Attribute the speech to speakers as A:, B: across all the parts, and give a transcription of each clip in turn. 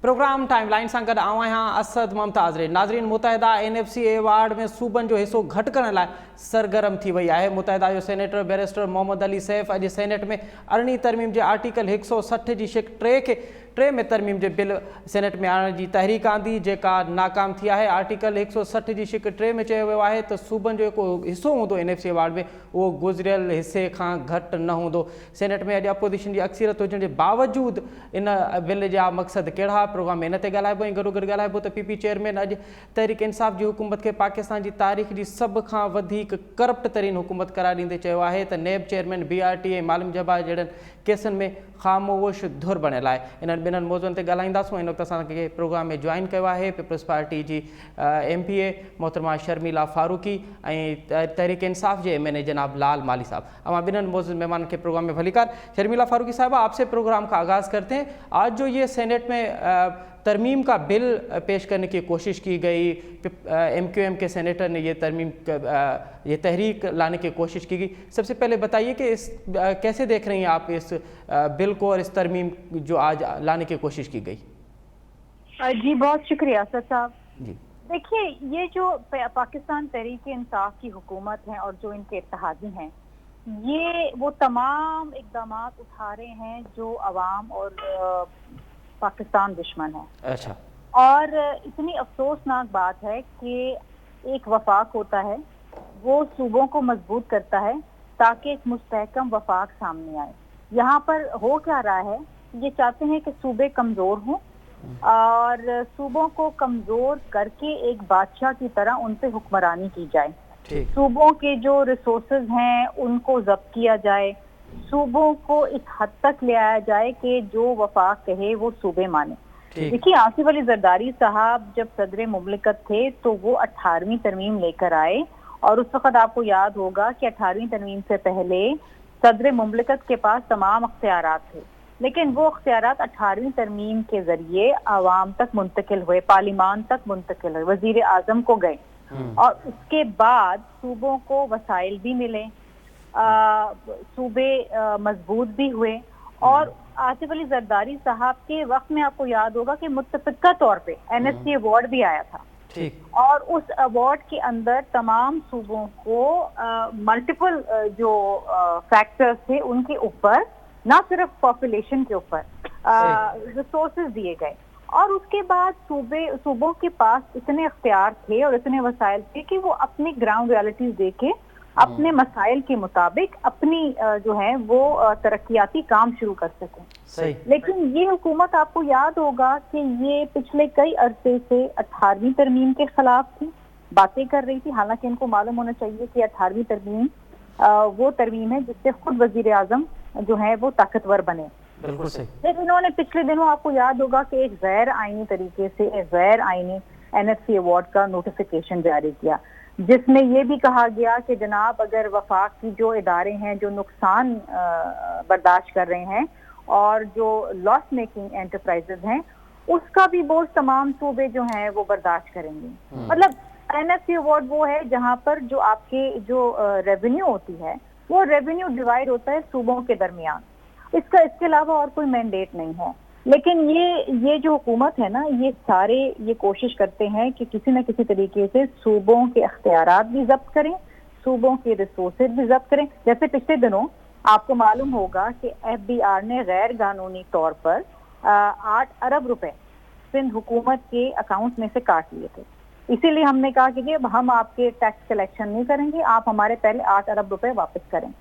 A: Programme time line सां गॾु आऊं आहियां असद मुमताज़ रे। नाज़रीन, मुतहदा NFC एवार्ड में सूबनि जो हिसो घटि करण लाइ सरगर्म थी वई आहे। मुतहदा जो सेनेटर बैरिस्टर मोहम्मद अली सैफ अॼु सेनेट में अरिड़हीं तरमीम जे आर्टिकल 160 जी शिक 3 में तरमीम जे बिल सेनेट में आणण जी तहरीक आंदी, जेका नाकाम थी आहे। आर्टिकल 160 जी शिक 3 में चयो वियो आहे त सूबनि जो जेको हिसो हूंदो NFC एवार्ड में उहो गुज़िरियल हिसे खां घटि न हूंदो। सेनेट में अॼु अपोजिशन जी अक्सरियत हुजण जे बावजूदि इन बिल जा मक़सद कहिड़ा, प्रोग्राम में इन ते ॻाल्हाइबो। ऐं गॾोगॾु ॻाल्हाइबो त PP चेयरमैन अॼु तहरीक इंसाफ़ जी हुकूमत खे पाकिस्तान जी तारीख़ जी सभ खां वधीक करप्ट तरीन हुकूमत करार ॾींदे चयो आहे त नैब चेयरमैन BRT ऐं मालिम जबा जहिड़नि केसनि में ख़ामोश धुर बणियल आहे। इन्हनि ॿिन्हिनि मौज़ुअनि ते ॻाल्हाईंदासीं। इन वक़्तु असांखे प्रोग्राम में जॉइन कयो आहे पीपल्स पार्टी जी MPA मोहतरमा शर्मिला फारूकी ऐं तहरीक इंसाफ़ जे MNA जनाब लाल माली साहब। अवां ॿिन्हिनि मौजूद मेहमान के प्रोग्राम में भलीकार। शर्मिला फारूकी साहबा, आपसे प्रोग्राम का आगाज़ करते हैं। आज जो ये सेनेट में तरमीम का बिल पेश करने की कोशिश की गई, MQM के सेनेटर ने ये ये तहरीक लाने की कोशिश की गई, सबसे पहले बताइए कि इस कैसे देख रही हैं आप इस बिल को और इस तरमीम जो आज लाने की कोशिश की गई?
B: जी बहुत शुक्रिया असद साहब।
A: जी
B: देखिए, ये जो पाकिस्तान तहरीक इंसाफ की हुकूमत है और जो इनके इत्तेहादी हैं, ये वो तमाम इक़दामात उठा रहे हैं जो अवाम और पाकिस्तान दुश्मन है।
A: अच्छा।
B: और इतनी अफसोसनाक बात है कि एक वफाक होता है, वो सूबों को मजबूत करता है ताकि एक मुस्तहकम वफाक सामने आए। यहाँ पर हो क्या रहा है, ये चाहते हैं कि सूबे कमजोर हों और सूबों को कमजोर करके एक बादशाह की तरह उन पे हुक्मरानी की जाए। सूबों के जो रिसोर्सेज हैं उनको जब्त किया जाए, सूबों को इस हद तक ले आया जाए कि जो वफाक कहे वो सूबे माने। देखिए, आसिफ अली जरदारी साहब जब सदर मुमलिकत थे तो वो 18वीं तरमीम लेकर आए और उस वक्त आपको याद होगा कि 18वीं तरमीम से पहले सदर मुमलिकत के पास तमाम अख्तियारात थे, लेकिन वो अख्तियारात 18वीं तरमीम के जरिए आवाम तक मुंतकिल हुए, पार्लिमान तक मुंतकिल हुए, वजीर आजम को गए और उसके बाद सूबों को वसाइल भी मिले, सूबे मजबूत भी हुए। और आसिफ अली जरदारी साहब के वक्त में आपको याद होगा कि मुत्तफिका तौर पे NFC अवार्ड भी आया था। और उस अवार्ड के अंदर तमाम सूबों को मल्टीपल जो फैक्टर्स थे उनके ऊपर, ना सिर्फ पॉपुलेशन के ऊपर, रिसोर्सेज दिए गए। और उसके बाद सूबों के पास इतने अख्तियार थे और इतने वसाइल थे कि वो अपनी ग्राउंड रियलिटीज देके अपने मसाइल के मुताबिक अपनी जो है वो तरक्याती काम शुरू कर सकें। लेकिन ये हुकूमत, आपको याद होगा कि ये पिछले कई अरसे से 18वीं तरमीम के खिलाफ थी, बातें कर रही थी। हालांकि इनको मालूम होना चाहिए कि 18वीं तरमीम वो तरमीम है जिससे खुद वजीर आजम जो है वो ताकतवर बने।
A: बिल्कुल सही।
B: लेकिन इन्होंने पिछले दिनों आपको याद होगा कि एक गैर आईनी तरीके से एक गैर आईनी NFC अवार्ड का नोटिफिकेशन जारी किया, जिसमें ये भी कहा गया कि जनाब अगर वफाक की जो इदारे हैं जो नुकसान बर्दाश्त कर रहे हैं और जो लॉस मेकिंग एंटरप्राइजेज हैं, उसका भी बोझ तमाम सूबे जो हैं वो बर्दाश्त करेंगे। मतलब NFC अवार्ड वो है जहां पर जो आपके जो रेवेन्यू होती है वो रेवेन्यू डिवाइड होता है सूबों के दरमियान, इसके अलावा और कोई मैंडेट नहीं है। लेकिन ये जो हुकूमत है ना, ये सारे ये कोशिश करते हैं कि किसी न किसी तरीके से सूबों के अख्तियारात भी जब्त करें, सूबों के रिसोर्सेज भी जब्त करें। जैसे पिछले दिनों आपको मालूम होगा कि FBR ने गैर कानूनी तौर पर 8 अरब रुपए सिंध हुकूमत के अकाउंट में से काट लिए थे। इसीलिए हमने कहा कि हम आपके टैक्स कलेक्शन नहीं करेंगे, आप हमारे पहले 8 अरब रुपए वापस करें।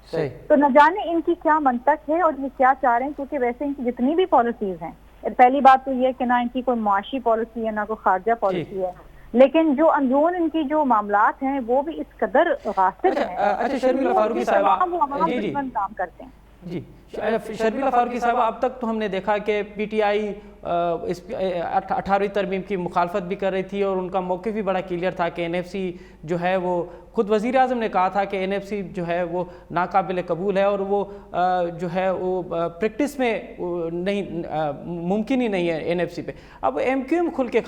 B: तो न जाने इनकी क्या मंतक है और ये क्या चाह रहे हैं, क्योंकि वैसे इनकी जितनी भी पॉलिसीज हैं, पहली बात तो ये है कि ना इनकी कोई मुआशी पॉलिसी है ना कोई खारजा पॉलिसी है, लेकिन जो अंदरून इनकी जो मामलात हैं वो भी इस कदर गासिब हैं।
A: अच्छा शर्मिला फारूकी साहबा,
B: काम करते हैं।
A: जी शर्मिला फारूकी साहब, अब तक तो हमने देखा कि PTI इस 18वीं तरमीम की मुखालफत भी कर रही थी और उनका मौक़िफ़ भी बड़ा क्लियर था कि NFC जो है वो, खुद वज़ीर आज़म ने कहा था कि NFC जो है वो नाकाबिल कबूल है और वो जो है वो प्रैक्टिस में नहीं, मुमकिन ही नहीं है NFC पे। अब MQM खुल के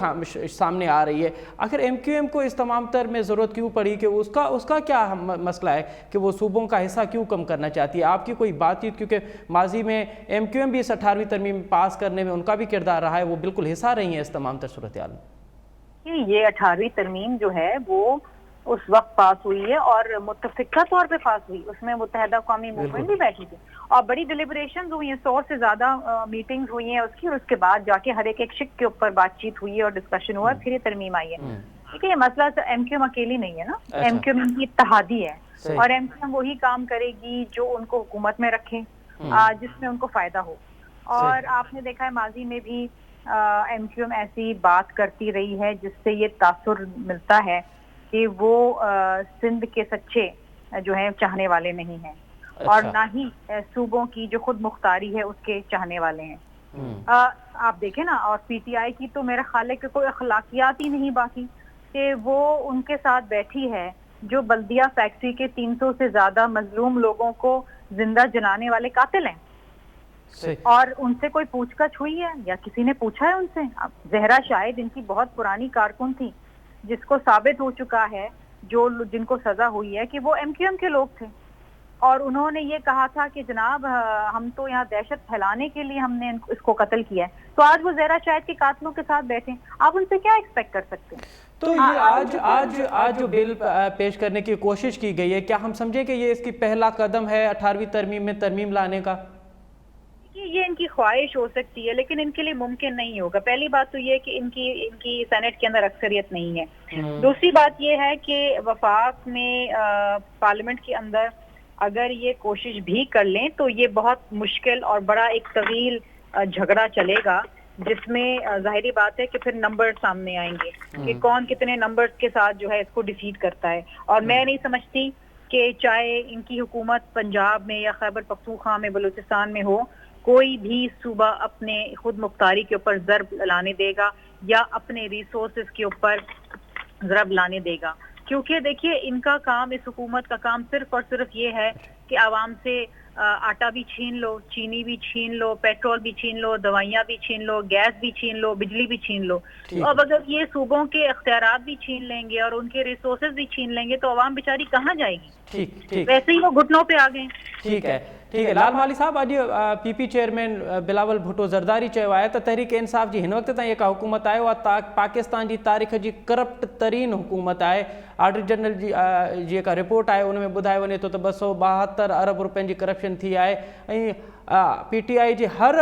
A: सामने आ रही है, आखिर MQM को इस तमाम तर में ज़रूरत क्यों पड़ी कि उसका क्या मसला है कि वो सूबों का हिस्सा क्यों कम करना चाहती है? आपकी कोई बातचीत, क्योंकि माजी में MQM भी इस 18वीं तरमीम पास करने में उनका भी किरदार रहा है, वो बिल्कुल हिस्सा रही हैं इस तमाम तर सूरत हाल में।
B: ये 18वीं तरमीम जो है वो उस वक्त पास हुई है और मुत्तफिका तौर पे पास हुई, उसमें मुत्तहदा कौमी मूवमेंट भी बैठी थी और बड़ी डिलिब्रेशन हुई हैं, 100 से ज्यादा मीटिंग्स हुई हैं उसकी, और उसके बाद जाके हर एक शिक के ऊपर बातचीत हुई है और डिस्कशन हुआ, फिर ये तरमीम आई है। ठीक है, ये मसला तो MQM अकेली नहीं है ना, MQM की इत्तेहादी है और MQM वही काम करेगी जो उनको हुकूमत में रखे, जिसमें उनको फायदा हो। और आपने देखा है माजी में भी MQM ऐसी बात करती रही है जिससे ये तासुर मिलता है कि वो सिंध के सच्चे जो है चाहने वाले नहीं हैं और ना ही सूबों की जो खुद मुख्तारी है उसके चाहने वाले हैं। आप देखें ना, और PTI की तो मेरा ख्याल है कि कोई अखलाकियात ही नहीं बाकी कि वो उनके साथ बैठी है जो बल्दिया फैक्ट्री के 300 से ज्यादा मजलूम लोगों को जिंदा जलाने वाले कातिल हैं और उनसे कोई पूछताछ हुई है या किसी ने पूछा है उनसे? जहरा शाहिद इनकी बहुत पुरानी कारकुन थी जिसको साबित हो चुका है, जो जिनको सजा हुई है कि वो MQM के लोग थे और उन्होंने ये कहा था कि जनाब हम तो यहाँ दहशत फैलाने के लिए हमने इसको कत्ल किया है। तो आज वो जहरा शाहिद के कातलों के साथ बैठे, आप उनसे क्या एक्सपेक्ट कर सकते हैं?
A: तो ये आज जो बिल पेश करने की कोशिश की गई है, क्या हम समझे कि ये इसकी पहला कदम है 18वीं तरमीम में तरमीम लाने का?
B: ये इनकी ख्वाहिश हो सकती है लेकिन इनके लिए मुमकिन नहीं होगा। पहली बात तो ये है कि इनकी सेनेट के अंदर अक्सरियत नहीं है। दूसरी बात ये है कि वफाक में पार्लियामेंट के अंदर अगर ये कोशिश भी कर लें तो ये बहुत मुश्किल और बड़ा एक तवील झगड़ा चलेगा जिसमें जाहिर बात है कि फिर नंबर सामने आएंगे कि कौन कितने नंबर्स के साथ जो है इसको डिफीट करता है। और मैं नहीं समझती कि चाहे इनकी हुकूमत पंजाब में या खैबर पख्तूनख्वा में, बलूचिस्तान में हो, कोई भी सूबा अपने खुद मुख्तारी के ऊपर ज़रब लाने देगा या अपने रिसोर्सेज के ऊपर ज़रब लाने देगा, क्योंकि देखिए इनका काम, इस हुकूमत का काम सिर्फ और सिर्फ ये है कि आवाम से आटा भी छीन लो, चीनी भी छीन लो, पेट्रोल भी छीन लो, दवाइयाँ भी छीन लो, गैस भी छीन लो, बिजली भी छीन लो। अब अगर ये सूबों के इख्तियारात भी छीन लेंगे और उनके रिसोर्सेज भी छीन लेंगे तो आवाम बेचारी कहाँ जाएगी?
A: ठीक
B: वैसे ही वो घुटनों पे आ गए।
A: ठीक है। लाल माली साहब, अॼु PP चेयरमैन बिलावल भुट्टो ज़रदारी चयो आहे त तहरीक इंसाफ़ जी हिन वक़्त ताईं जेका हुकूमत आहे उहा पाकिस्तान जी तारीख़ जी करप्ट तरीन हुकूमत आहे। ऑडिटर जनरल जी जेका रिपोर्ट आहे उन में ॿुधायो वञे थो त 272 अरब रुपयनि जी करप्शन थी आहे ऐं PTI जे हर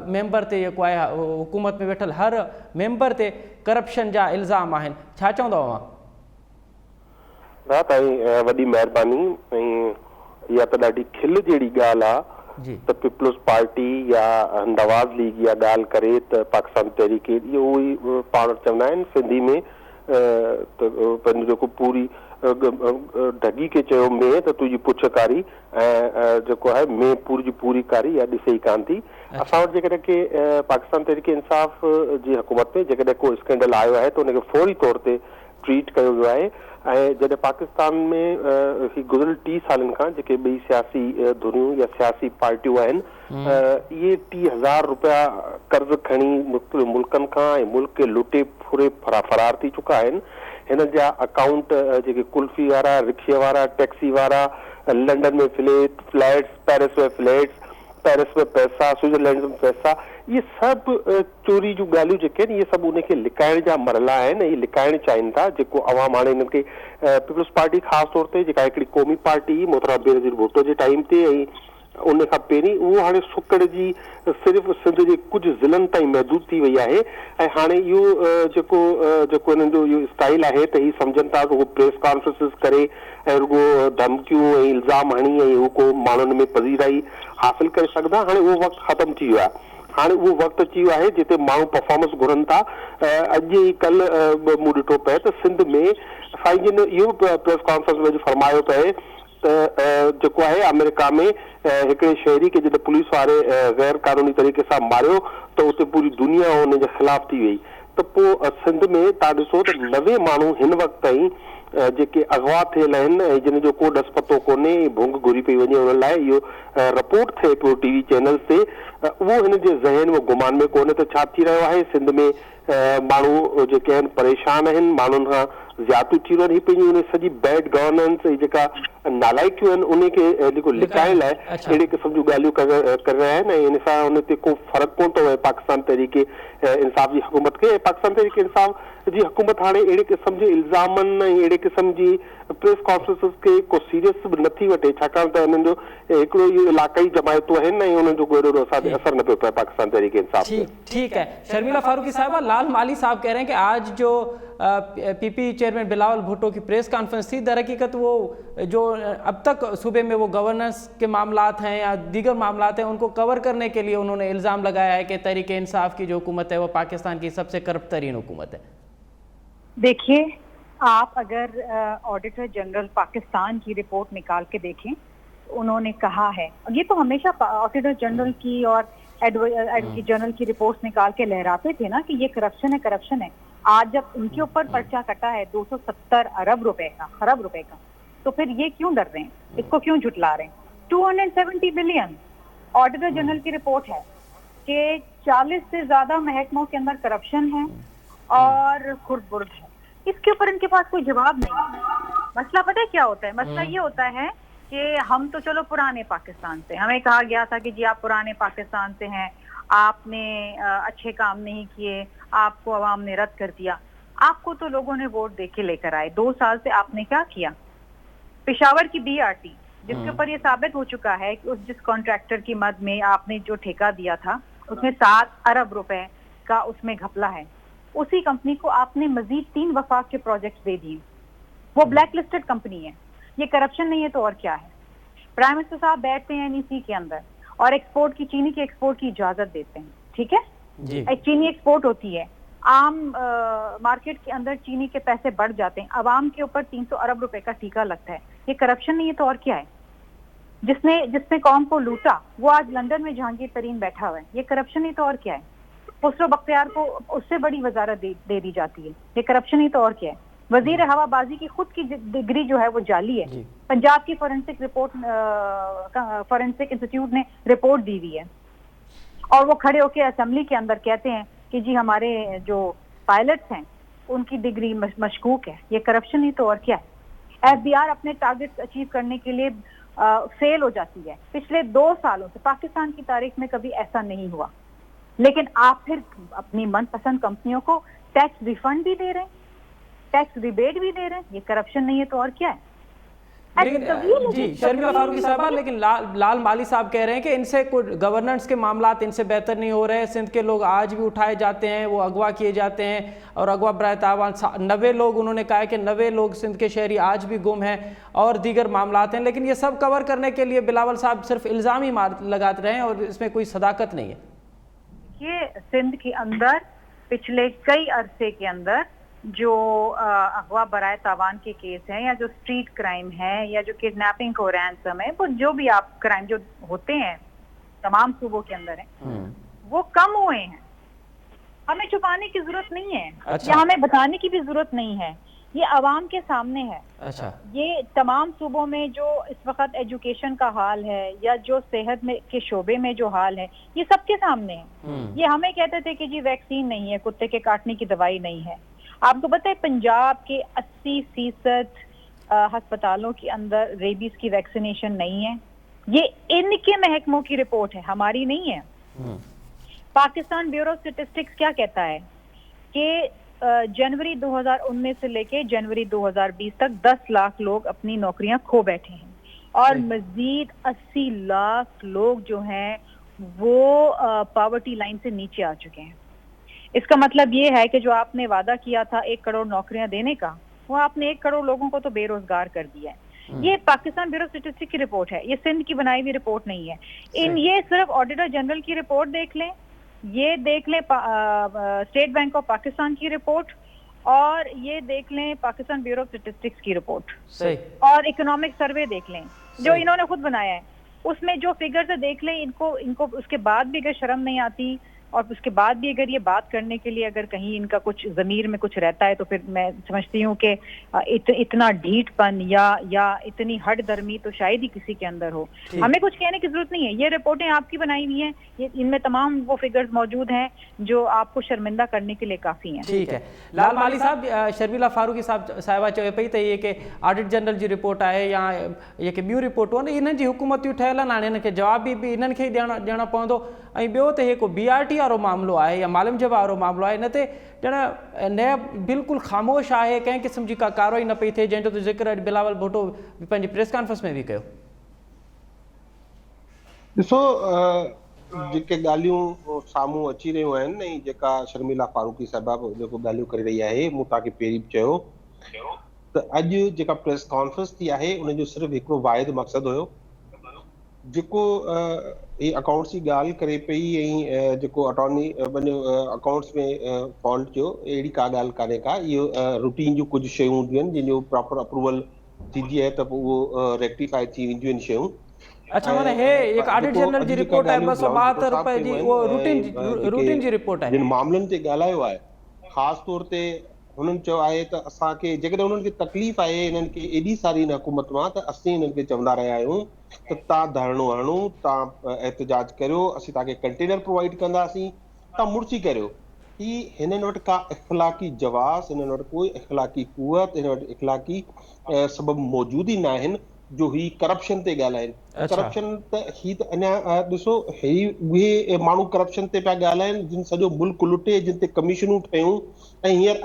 A: मेंबर ते जेको आहे हुकूमत में वेठल हर मेंबर ते करप्शन जा इल्ज़ाम आहिनि। छा चवंदव अव्हां?
C: वॾी महिरबानी। ऐं इहा त ॾाढी खिल जहिड़ी ॻाल्हि आहे त पीपल्स पार्टी या नवाज़ लीग इहा ॻाल्हि करे त पाकिस्तान तहरीक, इहो ई पाण चवंदा आहिनि सिंधी में त पंहिंजो जेको पूरी ढगी खे चयो में त तुंहिंजी पुछ कारी ऐं जेको आहे में पूरी जी पूरी कारी या ॾिसे ई कान थी। असां वटि जेकॾहिं की पाकिस्तान तहरीक इंसाफ़ जी हुकूमत में जेकॾहिं को स्कैंडल आयो आहे त उनखे फौरी तौर ते ट्रीट कयो वियो आहे। ऐं जॾहिं पाकिस्तान में गुज़िरियल 30 सालनि खां जेके ॿई सियासी धुरियूं या सियासी पार्टियूं आहिनि, इहे 30,000 रुपया कर्ज़ खणी मुख़्तलिफ़ मुल्कनि खां ऐं मुल्क खे लुटे फुरे फरार थी चुका आहिनि। हिन जा अकाउंट जेके कुल्फी वारा, रिक्शे वारा, टैक्सी वारा, लंडन में फ्लैट्स, पेरिस में फ्लैट्स, पेरिस में पैसा, स्विट्जरलैंड में पैसा, ये सभु चोरी जूं ॻाल्हियूं जेके आहिनि इहे सभु उनखे लिकाइण जा मरला आहिनि। इहे लिकाइण चाहिनि था जेको अवाम हाणे हिननि खे पीपल्स पार्टी ख़ासि तौर ते जेका हिकिड़ी क़ौमी पार्टी मोहतरम बेनज़ीर भुट्टो जे टाइम ते ऐं उन खां पहिरीं उहो हाणे सुकड़ जी सिर्फ़ु सिंध जे कुझु ज़िलनि ताईं महदूद थी वई आहे। ऐं हाणे इहो जेको हिननि जो इहो स्टाइल आहे त हीअ सम्झनि था रुगो प्रेस कॉन्फ्रेंसिस करे ऐं रुगो धमकियूं ऐं इल्ज़ाम हणी ऐं उहो को माण्हुनि में पज़ीराई हासिलु करे सघंदा। हाणे उहो वक़्तु ख़तमु थी वियो आहे। हाणे उहो वक़्तु अची वियो आहे जिते माण्हू परफॉर्मेंस घुरनि था। अॼु ई कल्ह मूं ॾिठो पए त सिंध में साईं जिन इहो प्रेस कॉन्फ्रेंस में फरमायो पए त जेको आहे अमेरिका में हिकिड़े शहरी खे जॾहिं पुलिस वारे गैर कानूनी तरीक़े सां मारियो त उते पूरी दुनिया हुन जे ख़िलाफ़ थी वई। त पोइ सिंध में तव्हां ॾिसो त 90 माण्हू हिन वक़्त ताईं जेके अगवा थियल आहिनि ऐं जिन जो को ॾस पतो कोन्हे, भुंग घुरी पई वञे उन लाइ इहो रिपोर्ट थिए पियो टीवी चैनल्स ते, उहो हिन जे ज़हन में गुमान में कोन्हे त छा थी रहियो आहे। सिंध में माण्हू जेके आहिनि परेशान आहिनि, माण्हुनि खां ज़्यादतियूं थी रहियूं आहिनि। पंहिंजी उन सॼी बैड गवर्नेंस ऐं जेका नालाइकियूं आहिनि उन खे जेको लिकाइण लाइ अहिड़े क़िस्म जूं ॻाल्हियूं करे रहिया आहिनि ऐं इन सां उन ते को फ़र्क़ु कोन थो पए पाकिस्तान तहरीके इंसाफ़ जी हुकूमत खे। पाकिस्तान तहरीके इंसाफ़ जी हुकूमत हाणे अहिड़े क़िस्म जे इल्ज़ामनि ऐं अहिड़े क़िस्म जी प्रेस कॉन्फ्रेंसिस खे को सीरियस बि नथी वठे, छाकाणि त हिननि जो हिकिड़ो इहो इलाक़ाई जमायतूं आहिनि ऐं उन्हनि जो को एॾो असर न पियो पए पाकिस्तान तहरीके इंसाफ़ ते।
A: ठीक है शर्मिला फारूकी साहबा, लाल माली साहब कह रहे हैं कि आज जो पीपी चेयरमैन बिलावल भुट्टो की प्रेस कॉन्फ्रेंस थी, दरहकीकत वो जो अब तक सूबे में वो गवर्नेंस के मामलात हैं या दीगर मामलात हैं उनको कवर करने के लिए उन्होंने इल्ज़ाम लगाया है कि तहरीके इंसाफ की जो हुकूमत है वो पाकिस्तान की सबसे करप्ट तरीन हुकूमत है।
B: देखिए, आप अगर ऑडिटर जनरल पाकिस्तान की रिपोर्ट निकाल के देखें, उन्होंने कहा है, ये तो हमेशा ऑडिटर जनरल की और एडवोकेट जनरल की रिपोर्ट निकाल के लहराते थे ना कि ये करप्शन है, करप्शन है। आज जब उनके ऊपर पर्चा कटा है 270 अरब रुपए का, तो फिर ये क्यों डर रहे हैं, इसको क्यों झुटला रहे हैं? 270 बिलियन ऑडिटर जनरल की रिपोर्ट है कि 40 से ज्यादा महकमों के अंदर करप्शन है और खुर्द-बुर्द है। इसके ऊपर इनके पास कोई जवाब नहीं है। मसला पता है क्या होता है? मसला ये होता है कि हम तो चलो पुराने पाकिस्तान से, हमें कहा गया था कि जी आप पुराने पाकिस्तान से हैं, आपने अच्छे काम नहीं किए, आपको अवाम ने रद्द कर दिया। आपको तो लोगों ने वोट दे के लेकर आए, 2 साल से आपने क्या किया? पेशावर की BRT जिसके ऊपर ये साबित हो चुका है कि उस जिस कॉन्ट्रैक्टर की मद में आपने जो ठेका दिया था उसमें 7 अरब रुपए का उसमें घपला है, उसी कंपनी को आपने मजीद 3 वफाक के प्रोजेक्ट दे दिए। वो ब्लैक लिस्टेड कंपनी है। ये करप्शन नहीं है तो और क्या है? प्राइम मिनिस्टर साहब बैठते हैं NEC के अंदर और एक्सपोर्ट की, चीनी के एक्सपोर्ट की इजाजत देते हैं, ठीक है जी। चीनी एक्सपोर्ट होती है, आम मार्केट के अंदर चीनी के पैसे बढ़ जाते हैं, अवाम के ऊपर 300 अरब रुपए का टीका लगता है। ये करप्शन नहीं है तो और क्या है? जिसने कौम को लूटा वो आज लंदन में जहांगीर तरीन बैठा हुआ है। ये करप्शन नहीं तो और क्या है? खुसरो बख्तियार को उससे बड़ी वजारत दे दी जाती है। ये करप्शन नहीं तो और क्या है? वजीर हवाबाजी की खुद की डिग्री जो है वो जाली है। पंजाब की फॉरेंसिक इंस्टीट्यूट ने रिपोर्ट दी हुई है और वो खड़े होकर असेंबली के अंदर कहते हैं कि जी हमारे जो पायलट्स हैं उनकी डिग्री मशकूक है। ये करप्शन नहीं तो और क्या है? FBR अपने टारगेट्स अचीव करने के लिए फेल हो जाती है। पिछले 2 सालों से पाकिस्तान की तारीख में कभी ऐसा नहीं हुआ, लेकिन आप फिर अपनी मनपसंद कंपनियों को टैक्स रिफंड भी दे रहे हैं, टैक्स रिबेट भी दे रहे हैं। ये करप्शन नहीं है तो और क्या है?
A: जी शर्मिला फारूकी साहबा, लेकिन लाल माली साहब कह रहे हैं कि इनसे गवर्नेंस के मामलात इनसे बेहतर नहीं हो रहे। सिंध के लोग आज भी उठाए जाते हैं, वो अगवा किए जाते हैं और अगवा बराए तावान 90 लोग, उन्होंने कहा है कि 90 लोग सिंध के शहरी आज भी गुम हैं और दीगर मामलात हैं। लेकिन ये सब कवर करने के लिए बिलावल साहब सिर्फ इल्ज़ाम ही लगाते रहे हैं और इसमें कोई सदाकत नहीं है।
B: ये सिंध के अंदर पिछले कई अरसे के अंदर जो अगवा बराए तावान के केस हैं या जो स्ट्रीट क्राइम है या जो किडनैपिंग को रैंसम है, वो जो भी आप क्राइम जो होते हैं तमाम सूबों के अंदर हैं, वो कम हुए हैं। हमें छुपाने की जरूरत नहीं है। अच्छा। या हमें बताने की भी जरूरत नहीं है। ये अवाम के सामने है। अच्छा। ये तमाम सूबों में जो इस वक्त एजुकेशन का हाल है या जो सेहत में के शोबे में जो हाल है, ये सबके सामने है। ये हमें कहते थे कि जी वैक्सीन नहीं है, कुत्ते के काटने की दवाई नहीं है। आपको पता है पंजाब के 80% अस्पतालों के अंदर रेबीज की वैक्सीनेशन नहीं है। ये इनके महकमों की रिपोर्ट है, हमारी नहीं है। पाकिस्तान ब्यूरो स्टैटिस्टिक्स क्या कहता है कि जनवरी 2019 से लेके जनवरी 2020 तक 10 लाख लोग अपनी नौकरियां खो बैठे हैं और मजीद 80 लाख लोग जो हैं वो पॉवर्टी लाइन से नीचे आ चुके हैं। इसका मतलब ये है कि जो आपने वादा किया था 1 करोड़ नौकरियां देने का, वो आपने 1 करोड़ लोगों को तो बेरोजगार कर दिया है। ये पाकिस्तान ब्यूरो स्टैटिस्टिक्स की रिपोर्ट है, ये सिंध की बनाई हुई रिपोर्ट नहीं है। ये सिर्फ ऑडिटर जनरल की रिपोर्ट देख लें, ये देख लें स्टेट बैंक ऑफ पाकिस्तान की रिपोर्ट और ये देख लें पाकिस्तान ब्यूरो स्टैटिस्टिक्स की रिपोर्ट और इकोनॉमिक सर्वे देख लें जो इन्होंने खुद बनाया है। उसमें जो फिगर्स देख लें, इनको उसके बाद भी अगर शर्म नहीं आती اور اس کے بعد بھی اگر یہ بات کرنے کے لیے اگر کہیں ان کا کچھ ضمیر میں کچھ رہتا ہے تو پھر میں سمجھتی ہوں کہ اتنا ڈھیٹ پن یا اتنی ہٹ درمی تو شاید ہی کسی کے اندر ہو. ہمیں کچھ کہنے کی ضرورت نہیں ہے, یہ رپورٹیں آپ کی بنائی ہوئی ہیں, ان میں تمام وہ فگرز موجود ہیں جو آپ کو شرمندہ کرنے کے لیے کافی ہیں.
A: ٹھیک ہے لال مالی صاحب, شرمیلا فاروقی صاحبہ چوے پئی त یہ کہ ऑडिट जनरल जी रिपोर्ट आहे या ये कि ॿियूं रिपोर्टूं आहिनि इन्हनि जी हुकूमतियूं ठहियल आहिनि, हाणे हिन खे जवाब बि इन्हनि खे ई ॾियणो पवंदो. ऐं ॿियो त हे को BRT वारो मामिलो आहे या मालिम जबा वारो मामिलो आहे, हिन ते ॼण नैब बिल्कुलु ख़ामोश आहे, कंहिं क़िस्म जी का कार्रवाई न पई थिए, जंहिंजो त ज़िक्र अॼु बिलावल भुट्टो पंहिंजी प्रेस कॉन्फ्रेंस में बि कयो.
D: ॾिसो जेके ॻाल्हियूं साम्हूं अची रहियूं आहिनि ऐं जेका शर्मिला फारूकी साहिबा जेको ॻाल्हियूं करे रही आहे, मूं तव्हांखे पहिरीं बि चयो त अॼु जेका प्रेस कॉन्फ्रेंस थी आहे उनजो सिर्फ़ु हिकिड़ो वाहिद मक़सदु हुयो, जेको ही अकाउंट्स जी ॻाल्हि करे पई ऐं जेको अटॉर्नी अकाउंट्स में फॉल्ट जो अहिड़ी का ॻाल्हि कान्हे का, इहो रूटीन जूं कुझु शयूं हूंदियूं आहिनि जंहिंजो प्रॉपर अप्रूवल थींदी आहे त पोइ उहो रेक्टिफाई थी वेंदियूं आहिनि शयूं.
A: अच्छा माना हे एक ऑडिट जनरल जी रिपोर्ट आहे 272 रुपए जी, वो रूटीन जी रिपोर्ट आहे.
D: जिन मामलनि ते ॻाल्हायो आहे ख़ासि तौर ते हुननि चयो आहे त असांखे जेकॾहिं हुननि खे तकलीफ़ आहे इन्हनि खे एॾी सारी हिन हुकूमत मां त असीं हिननि खे चवंदा रहिया आहियूं त तव्हां धरणो हणो, तव्हां एहतजाज करियो, असीं तव्हांखे कंटेनर प्रोवाइड कंदासीं, तव्हां मुर्ची करियो. ही हिननि वटि का इख़्लाक़ी जवाज़, हिननि वटि कोई इख़्लाक़ी क़ुवत, हिन वटि इख़्लाक़ी सबब मौजूद ई न आहिनि जो ही करप्शन ते ॻाल्हाइनि. करप्शन त ही त अञा ॾिसो उहे माण्हू करप्शन ते पिया ॻाल्हाइनि जिन सॼो मुल्क लुटे, जिन ते कमीशनूं ठहियूं. ऐं हींअर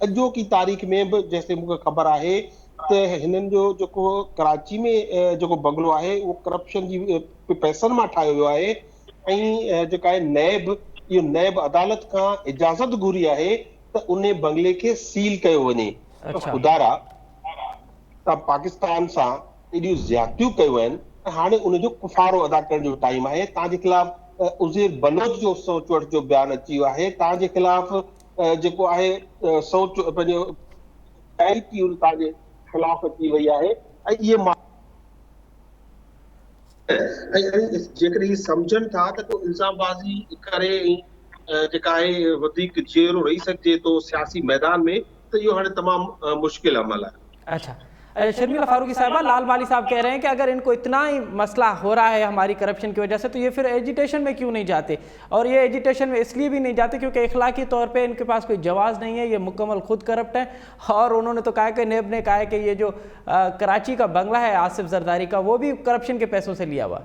D: अॼोकी तारीख़ में बि जेसिताईं मूंखे ख़बर आहे त हिननि जो जेको कराची में जेको बंगलो आहे उहो करप्शन जी पैसनि मां ठाहियो वियो आहे. ऐं जेका आहे नैब, इहो नैब अदालत खां इजाज़त घुरी आहे त उन बंगले खे सील कयो वञे. ख़ुदारा त पाकिस्तान सां एॾियूं ज़्यादतियूं कयूं आहिनि, हाणे उनजो कुफारो अदा करण जो टाइम आहे. तव्हांजे ख़िलाफ़ उज़ैर बलोच जो सोच वठ जो बयानु अची वियो आहे, तव्हांजे ख़िलाफ़ जेको आहे सोच पंहिंजो तव्हांजे ख़िलाफ़ अची वई आहे. ऐं इहे जेकॾहिं सम्झनि था त को इल्ज़ामबाज़ी करे जेका आहे वधीक चेरो रही सघिजे थो सियासी मैदान में, तो ये हाणे तमाम मुश्किल अमल है.
A: अच्छा शर्मिला फारूकी साहबा, लाल माली साहब कह रहे हैं कि अगर इनको इतना ही मसला हो रहा है हमारी करप्शन की वजह से तो ये फिर एजिटेशन में क्यों नहीं जाते, और ये एजिटेशन में इसलिए भी नहीं जाते क्योंकि इखलाकी तौर पे इनके पास कोई जवाज़ नहीं है, ये मुकम्मल खुद करप्ट है. और उन्होंने तो कहा कि नेब ने कहा है कि ये जो कराची का बंगला है आसिफ जरदारी का वो भी करप्शन के पैसों से लिया हुआ.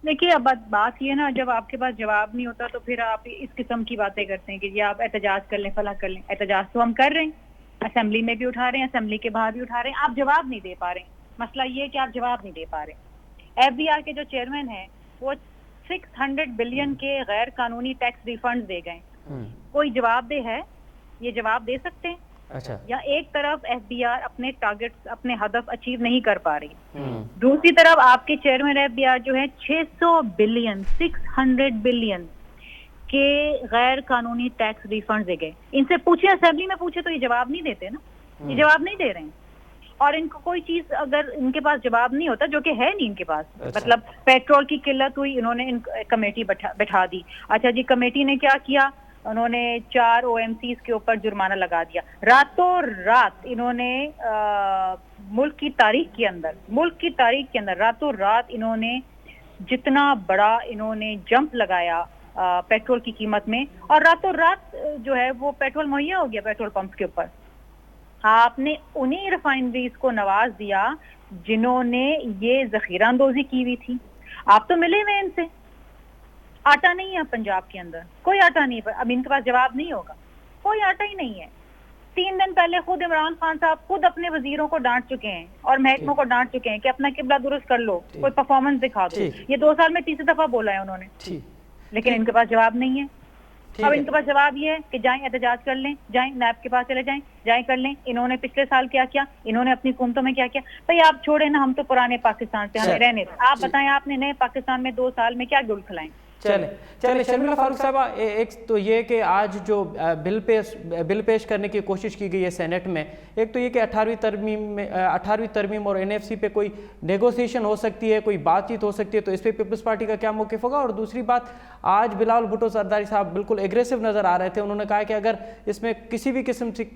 B: देखिए अब बात ये ना, जब आपके पास जवाब नहीं होता तो फिर आप इस किस्म की बातें करते हैं कि जी आप एहतजाज कर लें, फला कर लें. एहतजाज तो हम कर रहे हैं, असेंबली में भी उठा रहे हैं, असेंबली के बाहर भी उठा रहे हैं, आप जवाब नहीं दे पा रहे हैं. मसला ये है कि आप जवाब नहीं दे पा रहे. FBR के जो चेयरमैन हैं वो 600 बिलियन के गैर कानूनी टैक्स रिफंड दे गए. कोई जवाबदेह है, ये जवाब दे सकते हैं?
A: अच्छा. या
B: एक तरफ FBR अपने टारगेट्स, अपने हदफ अचीव नहीं कर पा रही, दूसरी तरफ आपके चेयरमैन FBR जो है 600 बिलियन 600 बिलियन के गैर कानूनी टैक्स रिफंड दे गए. इनसे पूछे, असेंबली में पूछे तो ये जवाब नहीं देते ना, ये जवाब नहीं दे रहे हैं. और इनको कोई चीज अगर इनके पास जवाब नहीं होता, जो कि है नहीं इनके पास, मतलब पेट्रोल की किल्लत हुई, इन्होंने कमेटी बैठा दी. अच्छा जी, कमेटी ने क्या किया, उन्होंने 4 OMCs के ऊपर जुर्माना लगा दिया. रातों रात इन्होंने मुल्क की तारीख के अंदर रातों रात इन्होंने जितना बड़ा इन्होंने जंप लगाया पेट्रोल की कीमत में, और रातों रात जो है वो पेट्रोल मुहैया हो गया पेट्रोल पंप्स के ऊपर. आपने उन्हीं रिफाइनरीज को नवाज दिया जिन्होंने ये जखीरा अंदोजी की हुई थी. आप तो मिले हुए इनसे, आटा नहीं है पंजाब के अंदर, कोई आटा नहीं है. अब इनके पास जवाब नहीं होगा, कोई आटा ही नहीं है. 3 दिन पहले खुद इमरान खान साहब खुद अपने वजीरों को डांट चुके हैं और महकमों को डांट चुके हैं कि अपना किबला दुरुस्त कर लो, कोई परफॉर्मेंस दिखा दो. ये 2 साल में 3 दफा बोला है उन्होंने, लेकिन इनके पास जवाब नहीं है. अब इनके पास जवाब ये है कि जाएं एहतजाज कर लें, जाएं नैब के पास चले जाएं कर लें. इन्होंने पिछले साल क्या किया, इन्होंने अपनी हुकूमतों में क्या किया. भाई आप छोड़े ना, हम तो पुराने पाकिस्तान से, हमें रहने. आप बताएं आपने नए पाकिस्तान में 2 साल में क्या गुल खिलाएं.
A: चले शर्मिला फारूक साहबा, एक तो ये कि आज जो बिल पेश करने की कोशिश की गई है सेनेट में, एक तो ये कि 18वीं तरमीम और एनएफसी पे कोई नेगोशिएशन हो सकती है, कोई बातचीत हो सकती है, तो इस पे पीपल्स पार्टी का क्या मौक़िफ़ होगा? और दूसरी बात, आज बिलावल भुट्टो जरदारी साहब बिल्कुल एग्रेसिव नज़र आ रहे थे, उन्होंने कहा कि अगर इसमें किसी भी किस्म से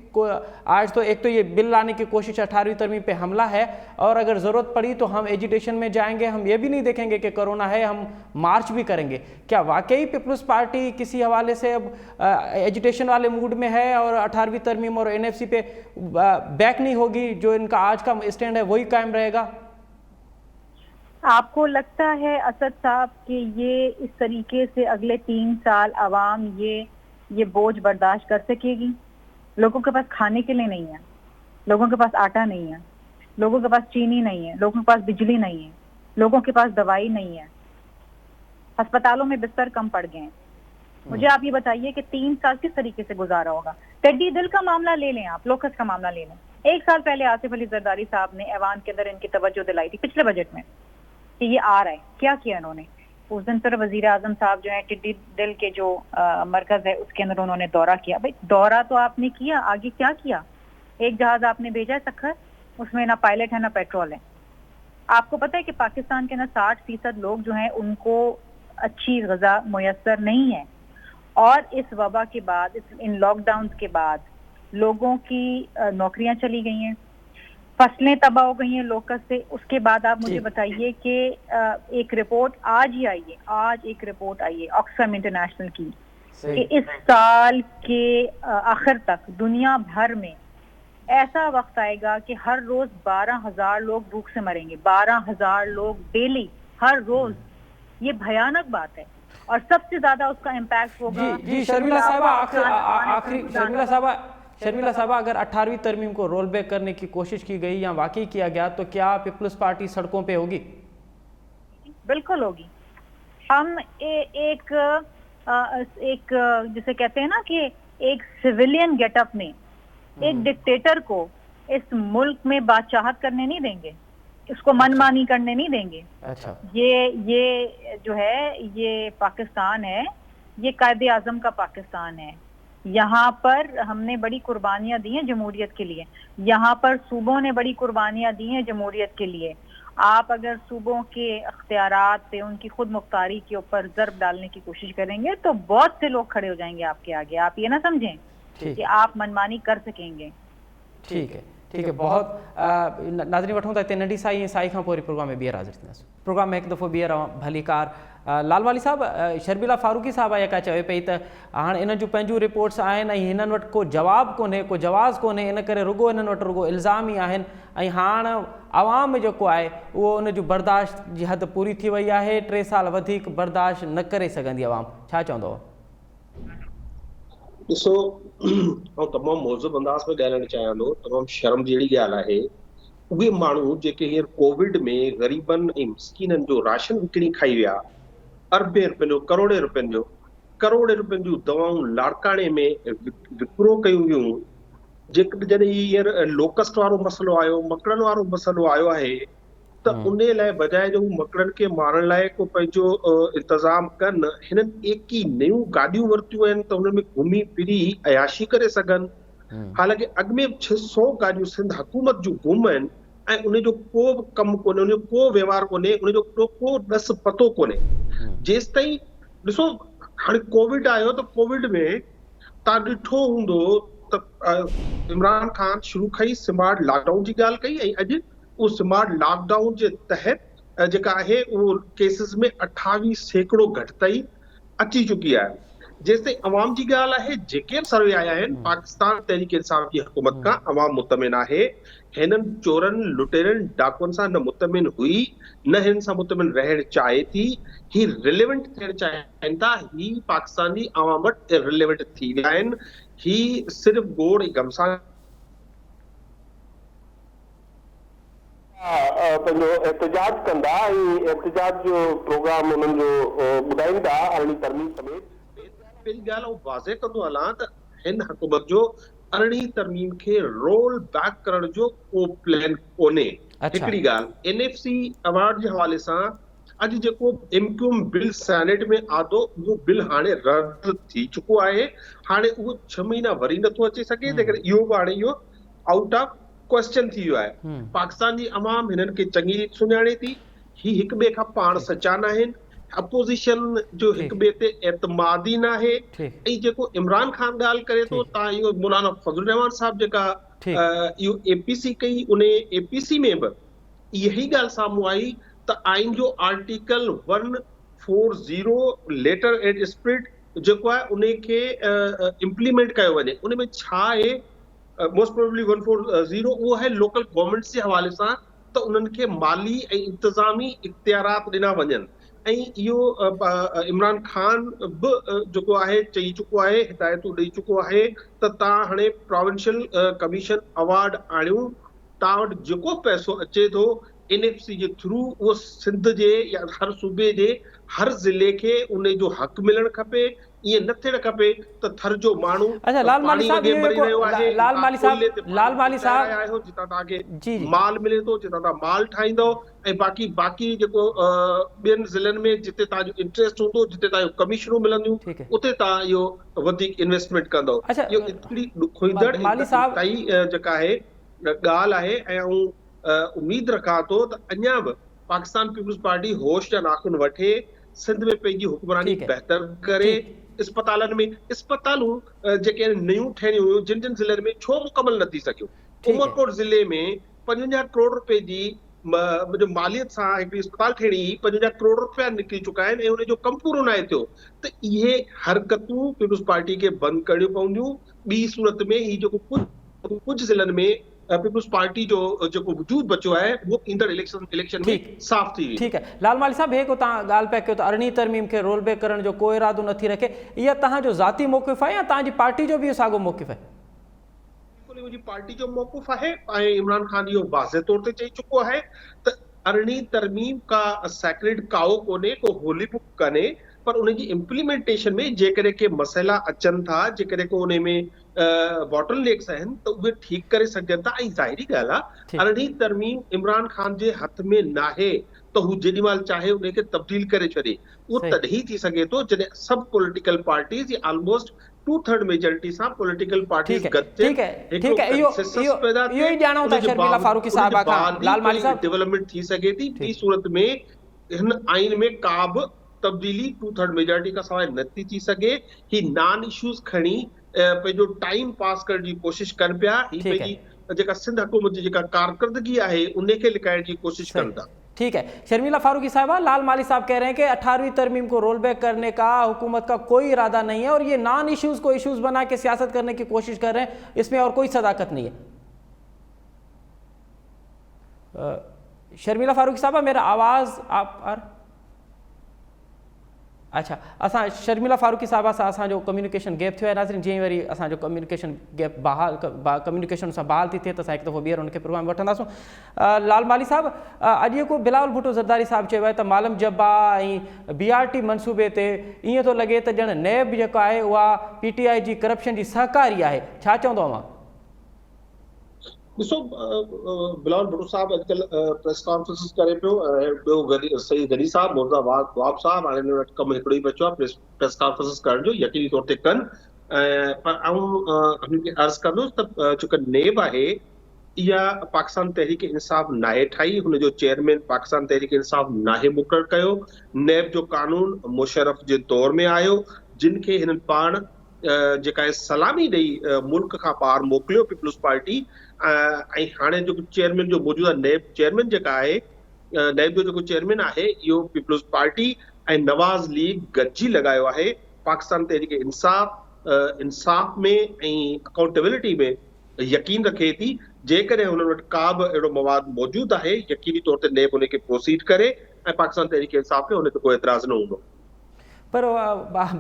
A: आज तो एक तो ये बिल लाने की कोशिश 18वीं तरमीम पे हमला है, और अगर ज़रूरत पड़ी तो हम एजिटेशन में जाएंगे, हम ये भी नहीं देखेंगे कि कोरोना है, हम मार्च भी करेंगे। क्या वाकई पीपल्स पार्टी किसी हवाले से अब एजिटेशन वाले मूड में है और 18वीं तरमीम और एनएफसी पे बैक नहीं होगी, जो इनका आज का स्टैंड है वही कायम रहेगा?
B: आपको लगता है असद साहब कि ये इस तरीके से अगले 3 साल आवाम ये बोझ बर्दाश्त कर सकेगी? लोगों के पास खाने के लिए नहीं है, लोगों के पास आटा नहीं है, लोगों के पास चीनी नहीं है, लोगों के पास बिजली नहीं है, लोगों के पास दवाई नहीं है, अस्पतालों में बिस्तर कम पड़ गए हैं। मुझे आप ये बताइए कि 3 साल किस तरीके से गुजारा होगा? टेड्डी दिल का मामला ले लें, आप लोकस का मामला ले लें। 1 साल पहले आसिफ अली जरदारी साहब ने ऐवान के अंदर इनकी तवज्जो दिलाई थी पिछले बजट में कि ये आ रहा है। क्या किया इन्होंने? उस दिन फिर वजीर आजम साहब जो है टिड्डी दिल के जो मरकज है उसके अंदर उन्होंने दौरा किया। भाई दौरा तो आपने किया, आगे क्या किया? एक जहाज आपने भेजा है सखर, उसमें ना पायलट है ना पेट्रोल है। आपको पता है कि पाकिस्तान के ना 60% लोग जो हैं उनको अच्छी ग़िज़ा मुयस्सर नहीं है, और इस वबा के बाद, इन लॉकडाउन के बाद लोगों की नौकरियां चली गई हैं, फसलें तबाह हो गई हैं लोकस से। उसके बाद आप मुझे बताइए कि एक रिपोर्ट आज ही आई है, आज एक रिपोर्ट आई है ऑक्सफैम इंटरनेशनल की कि इस साल के आखिर तक दुनिया भर में ऐसा वक्त आएगा कि हर रोज 12,000 लोग भूख से मरेंगे। 12,000 लोग डेली, हर रोज। ये भयानक बात है, और सबसे ज्यादा उसका इम्पैक्ट होगा।
A: जी शर्मिला साहबा, आखिरी शर्मिला साहबा, अगर 18वीं तरमीम को रोल बैक करने की कोशिश की गई या वाकई किया गया तो क्या पीपल्स पार्टी सड़कों पे होगी?
B: बिल्कुल होगी। हम एक जिसे कहते हैं ना कि एक सिविलियन गेटअप में एक डिक्टेटर को इस मुल्क में बादशाहत करने नहीं देंगे, इसको मनमानी करने नहीं देंगे।
A: अच्छा,
B: ये जो है ये पाकिस्तान है, ये कायदे आजम का पाकिस्तान है। यहाँ पर हमने बड़ी कुर्बानियां दी हैं जमहूरियत के लिए, यहाँ पर सूबों ने बड़ी कुर्बानियां दी हैं जमहूरियत के लिए। आप अगर सूबों के अख्तियारात पे, उनकी खुद मुख्तारी के ऊपर ज़र्ब डालने की कोशिश करेंगे तो बहुत से लोग खड़े हो जाएंगे आपके आगे। आप ये ना समझें कि आप मनमानी कर सकेंगे।
A: ठीक है, बहुत नाज़रीन वठूं था इतने नंढी साई खां पोइ प्रोग्राम में ॿीहर हाज़िर थींदासीं। प्रोग्राम में हिकु दफ़ो ॿीहर भली कार लालवाली साहब, शर्मिला फारूकी साहब जेका चवे पई त हाणे इन जूं पंहिंजूं रिपोर्ट्स आहिनि ऐं हिननि वटि को जवाबु कोन्हे, को जवाज़ कोन्हे, इन करे रुगो हिननि वटि रुगो इल्ज़ाम ई आहिनि, ऐं हाणे आवाम जेको आहे उहो उन जूं बर्दाश्त जी हद पूरी थी वई आहे। 3 साल वधीक बर्दाश्त न करे सघंदी आवाम। छा चवंदव?
D: ॾिसो, ऐं तमामु मौज़ूब अंदाज़ में ॻाल्हाइणु चाहियां थो। तमामु शर्म जहिड़ी ॻाल्हि आहे, उहे माण्हू जेके हींअर कोविड में ग़रीबनि ऐं मिस्कीननि जो राशन विकिणी खाई विया, अरबे रुपयनि जो, करोड़े रुपयनि जूं दवाऊं लाड़काणे में विकिरो कयूं वियूं। जॾहिं हींअर लोकस्ट वारो मसइलो आयो, मकड़नि वारो मसइलो आयो आहे, त उन लाइ बजाए जो मकड़नि खे मारण लाइ को पंहिंजो इंतज़ाम कनि, हिननि एकी नयूं गाॾियूं वरितियूं आहिनि त हुन में घुमी फिरी अयाशी करे सघनि। हालांकि अॻ में 600 गाॾियूं सिंध हुकूमत जूं गुम आहिनि ऐं उनजो को बि कमु कोन्हे, उनजो को व्यवहार कोन्हे, उनजो को ॾस पतो कोन्हे। जेसि ताईं ॾिसो, हाणे कोविड आयो त कोविड में तव्हां ॾिठो हूंदो त इमरान ख़ान शुरू खां ई स्मार्ट लॉकडाउन जी ॻाल्हि कई, ऐं अॼु उहो स्मार्ट लॉकडाउन जे तहत जेका आहे उहो केसिस में 28% घटिताई अची चुकी आहे। जेसिताईं अवाम जी ॻाल्हि आहे, जेके सर्वे आया आहिनि पाकिस्तान तहरीक इंसाफ जी हुकूमत खां अवाम मुतमिन आहे। हिननि चोरनि, लुटेरनि, डाकुनि सां न मुतमिन हुई, न हिन सां मुतमिन रहण चाहे थी। ही रिलेवेंट थियण चाहिनि था, ही पाकिस्तानी अवाम वटि रिलेवेंट थी विया आहिनि। ही सिर्फ़ गोड़ ऐं गमसा
C: पंहिंजो एहतजाज कंदा, ऐं एहतजाज जो प्रोग्राम उन्हनि जो ॿुधाईंदा 18वीं तरमीम समेत।
D: पहिरीं ॻाल्हि आउं वाज़े कंदो हलां त हिन हुकूमत जो 18वीं तरमीम खे रोल बैक करण जो को प्लान कोन्हे। हिकिड़ी ॻाल्हि, एनएफसी अवार्ड जे हवाले सां अॼु जेको एमक्यूएम बिल सेनेट में आदो उहो बिल हाणे रद्द थी चुको आहे, हाणे उहो 6 महीना वरी नथो अची सघे, तंहिं करे इहो बि हाणे इहो आउट ऑफ क्वेश्चन थी वियो आहे। पाकिस्तान जी अवाम हिननि खे चङी रीति सुञाणे थी, ही हिक ॿिए खां पाण सचान आहिनि, अपोज़िशन जो हिक ॿिए ते एतमादी न आहे। ऐं जेको इमरान ख़ान ॻाल्हि करे थो, तव्हां इहो मौलाना फज़लुर रहमान साहब जेका इहो एपीसी कई, उन एपीसी में बि यही ॻाल्हि साम्हूं आई त आइन जो आर्टिकल 140 लेटर एंड स्पिरिट जेको आहे उन खे इम्प्लीमेंट कयो वञे। उन में छा आहे, मोस्ट प्रोबेबली 140 उहो आहे लोकल गवर्नमेंट्स जे हवाले सां त उन्हनि खे माली ऐं इंतज़ामी इख्तियारात ॾिना वञनि। ऐं इहो इमरान ख़ान बि जेको आहे चई चुको आहे, हिदायतूं ॾेई चुको आहे त तव्हां हाणे प्रोविंशियल कमीशन अवार्ड आणियो, तव्हां वटि जेको पैसो अचे थो NFC जे थ्रू उहो सिंध जे या हर सूबे जे हर ज़िले खे उन जो हक़ मिलणु खपे। ईअं न थियणु खपे त थर जो माण्हू
A: लाल माली साहब
D: जितां तव्हांखे माल मिले थो, जितां तव्हां माल ठाहींदो, ऐं बाक़ी जेको ॿियनि ज़िलनि में जिते तव्हांजो इंट्रस्ट हूंदो, जिते तव्हांजो कमीशनूं मिलंदियूं, उते तव्हां इहो वधीक इन्वेस्टमेंट कंदो। इहो एतिरी ॾुखोईंदड़ जेका आहे ॻाल्हि आहे। ऐं उम्मीद रखां थो त अञा बि पाकिस्तान पीपुल्स पार्टी होश जा नाखून वठे, सिंध में पंहिंजी हुक्मरानी बहितर करे। इस्पतालनि में इस्पतालूं जेके नयूं ठहियूं हुयूं जिन जिन ज़िलनि में छो मुकमल न थी सघियूं? उमरकोट ज़िले में 55 करोड़ रुपए जी मालियत सां हिकिड़ी इस्पताल ठहिणी, 55 करोड़ रुपया निकिरी चुका आहिनि ऐं उनजो कमु पूरो न आहे थियो। त इहे हरकतूं पीपुल्स पार्टी खे बंदि करणियूं पवंदियूं। ॿी सूरत में ही जेको कुझु ज़िलनि में पीपुल्स पार्टी जो जेको वजूद बचो आहे वो ईंदड़ इलेक्शन में साफ़ थी वेंदो।
A: ठीक है लाल माली साहब, हे को तव्हां ॻाल्हि पिया कयो त अरिड़हीं तरमीम खे रोल बैक करण जो कोई इरादो नथी रखे, इहा तव्हांजो ज़ाती मौक़िफ़ आहे या तव्हांजी पार्टी जो बि इहो साॻियो मौक़िफ़ आहे?
D: बिल्कुलु मुंहिंजी पार्टी जो मौक़िफ़ आहे ऐं इमरान ख़ान इहो वाज़े तौर ते चई चुको आहे त अरिड़हीं तरमीम का सैक्रेड काओ कोन्हे, को होली बुक कान्हे, पर उनजी इम्प्लीमेंटेशन में जेकॾहिं के मसइला अचनि था, जेकॾहिं को उन में बॉटल नेक्स आहिनि त उहे ठीकु करे सघनि था। ऐं ज़ाहिरी ॻाल्हि आहे अरिड़हीं तरमीम इमरान ख़ान जे हथ में नाहे त हू जेॾीमहिल चाहे उनखे तब्दील करे छॾे। उहो तॾहिं थी सघे थो जॾहिं सभु पॉलिटिकल पार्टीज़ या ऑलमोस्ट 2/3 मेजॉरिटी सां पॉलिटिकल पार्टीज़ डेवलपमेंट थी सघे थी। ॿी सूरत में हिन आइन में का बि तब्दीली 2/3 मेजॉरिटी खां सवाइ नथी थी सघे। ही नॉन इश्यूज़ खणी पंहिंजो टाइम पास करण जी कोशिश कनि पिया। ही पंहिंजी जेका सिंध हुकूमत जी जेका कारकर्दगी आहे उनखे लिकाइण जी कोशिश कनि था।
A: ठीक है शर्मिला फारूकी साहबा, लाल माली साहब कह रहे हैं कि 18वीं तरमीम को रोल बैक करने का हुकूमत का कोई इरादा नहीं है और ये नॉन इश्यूज को इश्यूज बना के सियासत करने की कोशिश कर रहे हैं, इसमें और कोई सदाकत नहीं है। शर्मिला फारूकी साहबा, मेरा आवाज़ आप अच्छा असां शर्मिला फारूकी साहबा सां असांजो कम्युनिकेशन गैप थियो आहे। नाज़रीन, जीअं वरी असांजो कम्युनिकेशन गैप कम्युनिकेशन सां बहाल थी थिए त असां हिकु दफ़ो ॿीहर उनखे प्रोग्राम वठंदासूं। लाल माली साहब, अॼु जेको बिलावल भुट्टो ज़रदारी साहब चयो आहे त मालम जब्बा ऐं BRT मनसूबे ते ईअं थो लॻे त ॼण नैब जेका आहे उहा PTI जी करप्शन जी सहकारी आहे, छा चवंदो अवां?
D: ॾिसो, बिलावल भुट्टो साहब अॼुकल्ह प्रेस कॉन्फ्रेंसिस करे पियो ऐं ॿियो सईद गनी साहब, मुर्ज़ा वाब साहब, हाणे हिन वटि कमु हिकिड़ो ई बचियो आहे प्रेस कॉन्फ्रेंसिस करण जो, यकीनी तौर ते कनि। पर हुननि खे अर्ज़ु कंदुसि त जेका नेब आहे इहा पाकिस्तान तहरीक इंसाफ़ नाहे ठाही, हुनजो चेयरमैन पाकिस्तान तहरीक इंसाफ़ नाहे मुक़ररु कयो। नेब जो कानून मुशर्रफ जे दौर में आयो, जिन खे हिननि पाण जेका आहे सलामी ॾेई मुल्क खां ॿाहिरि मोकिलियो पीपुल्स पार्टी। ऐं हाणे जेको चेयरमैन जो मौजूदा नेब चेयरमैन जेका आहे, नेब जो जेको चेयरमैन आहे इहो पीपुल्स पार्टी ऐं नवाज़ लीग गॾिजी लॻायो आहे। पाकिस्तान तहरीक इंसाफ़ में ऐं अकाउंटेबिलिटी में यकीन रखे थी। जेकॾहिं हुननि वटि का बि अहिड़ो मवाद मौजूदु आहे, यकीनी तौर ते नेब उनखे प्रोसीड करे ऐं पाकिस्तान तहरीक इंसाफ़ खे हुन ते कोई एतिराज़ न हूंदो।
A: पर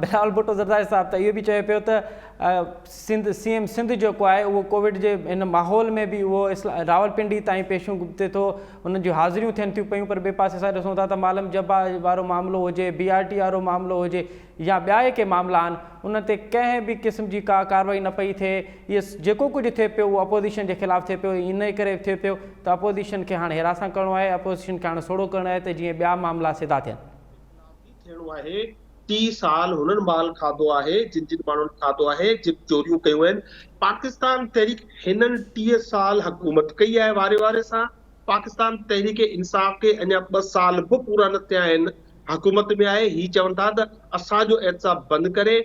A: बिलावल भुट्टो ज़रदारी साहब त इहो बि चए पियो त CM सिंध जेको आहे उहो कोविड जे इन माहौल में बि उहो रावलपिंडी ताईं पेशियूं थिए थो, उन्हनि जूं हाज़िरियूं थियनि थियूं पियूं, पर ॿिए पासे असां ॾिसूं था त मालम जबा वारो मामिलो हुजे, BRT वारो मामिलो हुजे या ॿिया के मामला आहिनि, उन ते कंहिं बि क़िस्म जी का कार्रवाई न पई थिए। इहे जेको कुझु थिए पियो उहो अपोज़िशन जे ख़िलाफ़ु थिए पियो, इन करे थिए पियो त अपोज़िशन खे हाणे हिरासत करिणो आहे, अपोज़िशन खे हाणे सोढ़ो करिणो आहे त जीअं ॿिया मामला सिधा थियनि।
D: 30 साल हुननि माल खाधो आहे जिन माण्हुनि खाधो आहे, जिन चोरियूं कयूं आहिनि। पाकिस्तान तहरीक हिननि 30 साल हुकूमत कई आहे वारे वारे सां। पाकिस्तान तहरीक इंसाफ़ खे अञा 2 साल बि पूरा न थिया आहिनि हुकूमत में आहे। ही चवनि था त असांजो एहतसाब बंदि करे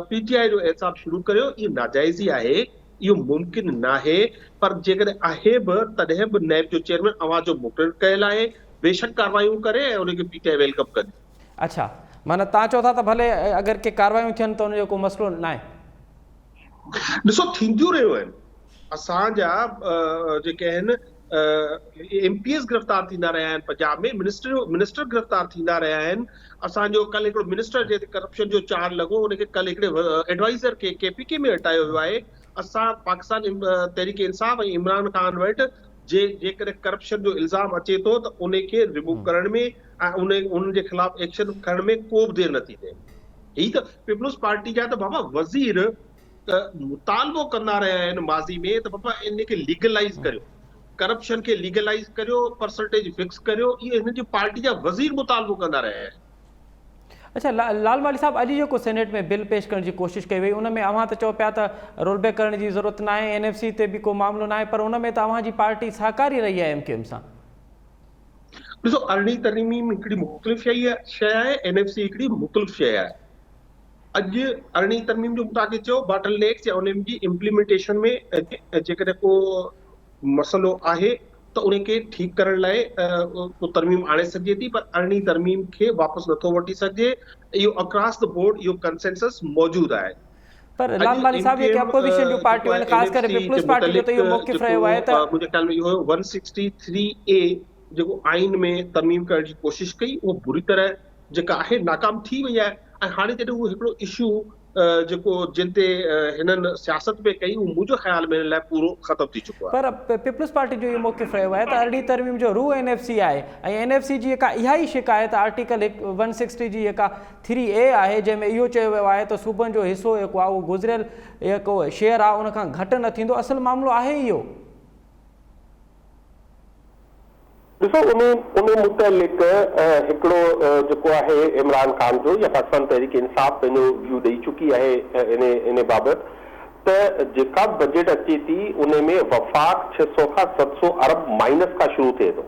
D: PTI जो एहतसाब शुरू करियो। इहो नाजाइज़ी आहे, इहो मुमकिन न आहे, पर जेकॾहिं आहे बि तॾहिं बि नैब जो चेयरमैन आवाज़ जो मुक़ररु कयल आहे, बेशक कार्रवाइयूं करे ऐं उनखे PTI वेलकम करे।
A: अच्छा, माना तव्हां चओ था त भले अगरि के कार्रवाइयूं थियनि त उनजो को मसइलो न आहे?
D: ॾिसो थींदियूं रहियूं आहिनि, असांजा जेके आहिनि MPs गिरफ़्तार थींदा रहिया आहिनि, पंजाब में मिनिस्टर गिरफ़्तार थींदा रहिया आहिनि। असांजो कल हिकिड़ो मिनिस्टर जे करप्शन जो चार्ज लॻो, उनखे कल हिकिड़े एडवाइज़र खे KPK में हटायो वियो आहे। असां पाकिस्तान तहरीक इंसाफ़ ऐं इमरान ख़ान वटि जेकॾहिं करप्शन जो इल्ज़ाम अचे थो त उनखे रिमूव करण में ऐं उन जे ख़िलाफ़ एक्शन खणण में को बि देरि नथी थिए। ही त पीपल्स पार्टी जा त बाबा वज़ीर मुतालबो कंदा रहिया आहिनि माज़ी में त बाबा इनखे लीगलाइज़ करियो, करप्शन खे लीगलाइज़ करियो, परसेंटेज फिक्स करियो। इहे हिन जी पार्टी जा वज़ीर मुतालबो कंदा रहिया आहिनि।
A: अच्छा, लाल वाली साहब, अॼु जेको सेनेट में बिल पेश करण जी कोशिशि कई वई, उन में अव्हां त चओ पिया त रोल बैक करण जी ज़रूरत न आहे, NFC ते बि को मामिलो न आहे, पर उन में त अव्हां जी पार्टी सहकारी रही आहे MQM सां।
D: ॾिसो, अरिड़हीं तरमीम हिकिड़ी मुख़्तलिफ़ शइ आहे, NFC हिकिड़ी मुख़्तलिफ़ शइ आहे। अॼु अरिड़हीं तरमीम जो तव्हांखे चयो बॉटल नेक्स या उन्हनि जी इम्प्लीमेंटेशन में जेकॾहिं को मसइलो आहे त उनखे ठीकु करण लाइ को तरमीम आणे सघिजे थी, पर अरिड़हीं तरमीम खे वापसि नथो वठी सघिजे। इहो अक्रॉस द बोर्ड इहो कंसेंसस मौजूदु आहे।
A: पर लाल वाली साहब, ये अपोजिशन जो पार्टियूं आहिनि, ख़ासि करे पीपल्स पार्टी जो त इहो मौक़िफ़ रहियो आहे त
D: मुंहिंजे ख़्याल में इहो 163A जेको आइन में तरमीम करण जी कोशिशि कई, उहो बुरी तरह जेका आहे नाकाम थी वई आहे। ऐं हाणे जॾहिं उहो हिकिड़ो इशू जेको जिन ते हिननि सियासत में कई, उहो मुंहिंजो ख़्याल में हिन लाइ पूरो ख़तमु थी चुको आहे।
A: पर पीपल्स पार्टी जो इहो मौक़िफ़ रहियो आहे त अरिड़हीं तरमीम जो रूह NFC आहे, ऐं NFC जी जेका इहा ई शिकायत आर्टिकल 160 जी जेका 3A आहे, जंहिंमें इहो चयो वियो आहे त सूबनि जो हिसो जेको आहे उहो गुज़िरियल जेको शेयर आहे उनखां घटि न थींदो। असुलु मामिलो आहे इहो।
C: ॾिसो, उन मुतलिक़ हिकिड़ो जेको आहे इमरान ख़ान जो या पाकिस्तान तहरीक इंसाफ़ पंहिंजो व्यू ॾेई चुकी आहे इन बाबति त जेका बजट अचे थी उन में वफ़ाक़ 600 खां 700 अरब माइनस खां शुरू थिए थो,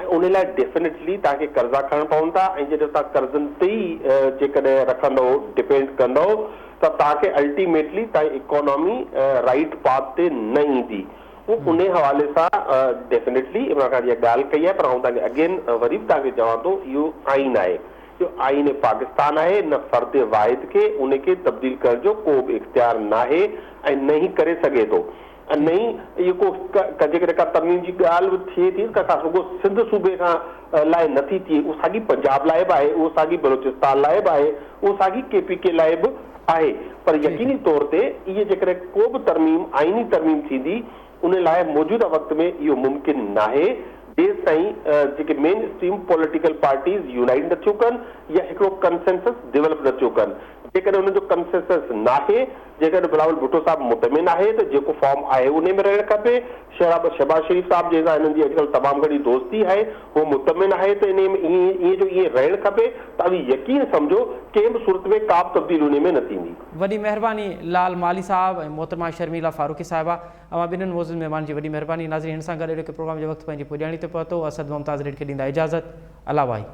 C: ऐं उन लाइ डेफिनेटली तव्हांखे कर्ज़ा खणणा पवंदा। ऐं जॾहिं तव्हां कर्ज़नि ते ई जेकॾहिं रखंदव, डिपेंड कंदव, त तव्हांखे अल्टीमेटली तव्हांजी इकोनॉमी राइट पाथ ते न ईंदी। उन हवाले सां डेफिनेटली इमरान ख़ान जी ॻाल्हि कई आहे, पर आउं तव्हांखे अगेन वरी बि तव्हांखे चवां थो, इहो आइन आहे, इहो आइन पाकिस्तान आहे, न फ़र्द वाहिद खे उनखे तब्दील करण जो को बि इख़्तियार न आहे ऐं न ई करे सघे थो। न ई इहो को जेकॾहिं का तरमीम जी ॻाल्हि बि थिए थी त का रुॻो सिंध सूबे खां लाइ नथी थिए, उहो साॻी पंजाब लाइ बि आहे, उहो साॻी बलोचिस्तान लाइ बि आहे, उहो साॻी KPK लाइ बि आहे। पर यकीनी तौर ते इहे जेकॾहिं को बि तरमीम आइनी तरमीम थींदी, उन लाइ मौजूदा वक़्त में इहो मुमकिन न आहे जेसि ताईं जेके main stream political parties unite नथियूं कनि या हिकिड़ो कंसेंसस डेवलप नथियूं कनि। जेकॾहिं उनजो कंसेंसस नाहे, जेकॾहिं बिलावल भुट्टो साहब मुतमिन आहे त जेको फॉर्म आहे उन में रहणु खपे, शहबाज शरीफ़ साहब जंहिंसां हिननि जी अॼुकल्ह तमामु घणी दोस्ती आहे, उहो मुतमिन आहे त इन में ईअं जो ईअं रहणु खपे, तव्हां यकीन सम्झो कंहिं बि सूरत में का बि तब्दीली उन में न थींदी।
A: वॾी महिरबानी लाल माली साहब ऐं मोहतरमा शर्मिला फारूकी साहिबा, अवां ॿिन्हिनि मौज़ूद महिमान जी वॾी महिरबानी। नाज़रीन, हिन सां गॾु प्रोग्राम जे वक़्तु पंहिंजी पुॼाणी ते पहुतो। असद मुमताज़ रेड खे ॾींदा इजाज़त। अला भाई।